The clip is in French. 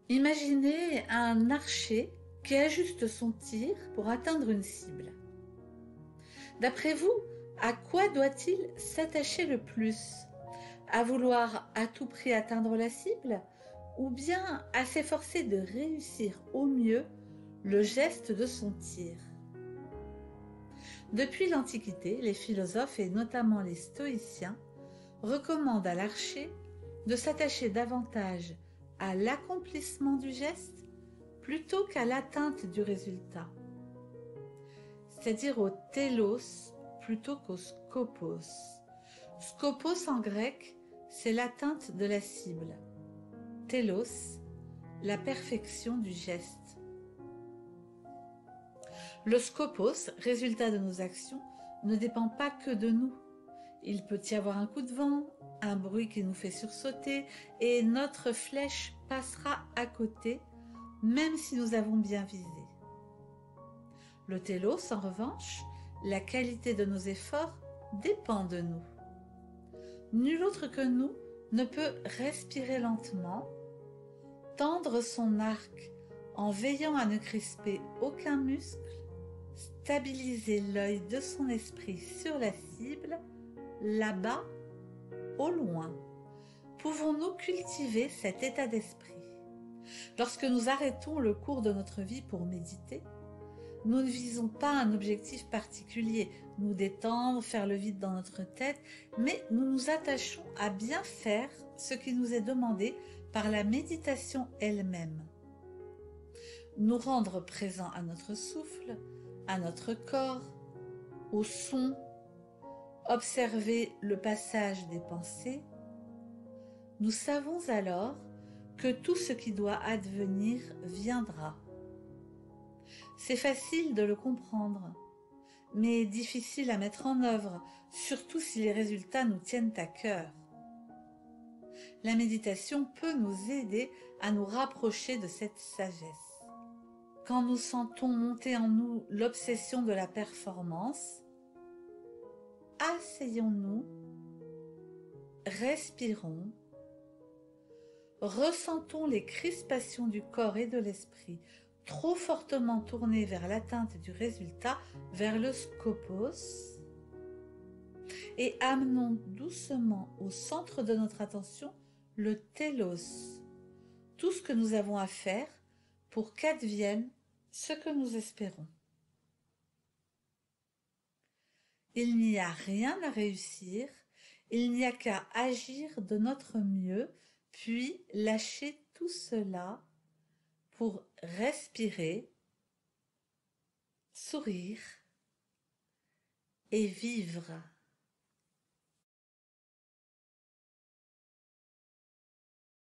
Imaginez un archer qui ajuste son tir pour atteindre une cible. D'après vous, à quoi doit-il s'attacher le plus? À vouloir à tout prix atteindre la cible, ou bien à s'efforcer de réussir au mieux le geste de son tir? Depuis l'Antiquité, les philosophes et notamment les stoïciens recommandent à l'archer de s'attacher davantage à l'accomplissement du geste plutôt qu'à l'atteinte du résultat, c'est-à-dire au télos plutôt qu'au skopos. Skopos en grec, c'est l'atteinte de la cible. Télos, la perfection du geste. Le skopos, résultat de nos actions, ne dépend pas que de nous. Il peut y avoir un coup de vent, un bruit qui nous fait sursauter, et notre flèche passera à côté, même si nous avons bien visé. Le télos, en revanche, la qualité de nos efforts dépend de nous. Nul autre que nous ne peut respirer lentement, tendre son arc en veillant à ne crisper aucun muscle, stabiliser l'œil de son esprit sur la cible, là-bas, au loin. Pouvons-nous cultiver cet état d'esprit? Lorsque nous arrêtons le cours de notre vie pour méditer, nous ne visons pas un objectif particulier, nous détendre, faire le vide dans notre tête, mais nous nous attachons à bien faire ce qui nous est demandé par la méditation elle-même. Nous rendre présents à notre souffle, à notre corps, au son, observer le passage des pensées. Nous savons alors que tout ce qui doit advenir viendra. C'est facile de le comprendre, mais difficile à mettre en œuvre, surtout si les résultats nous tiennent à cœur. La méditation peut nous aider à nous rapprocher de cette sagesse. Quand nous sentons monter en nous l'obsession de la performance, asseyons-nous, respirons, ressentons les crispations du corps et de l'esprit trop fortement tournées vers l'atteinte du résultat, vers le skopos, et amenons doucement au centre de notre attention le télos, tout ce que nous avons à faire pour qu'advienne ce que nous espérons. Il n'y a rien à réussir, il n'y a qu'à agir de notre mieux, puis lâcher tout cela pour respirer, sourire et vivre.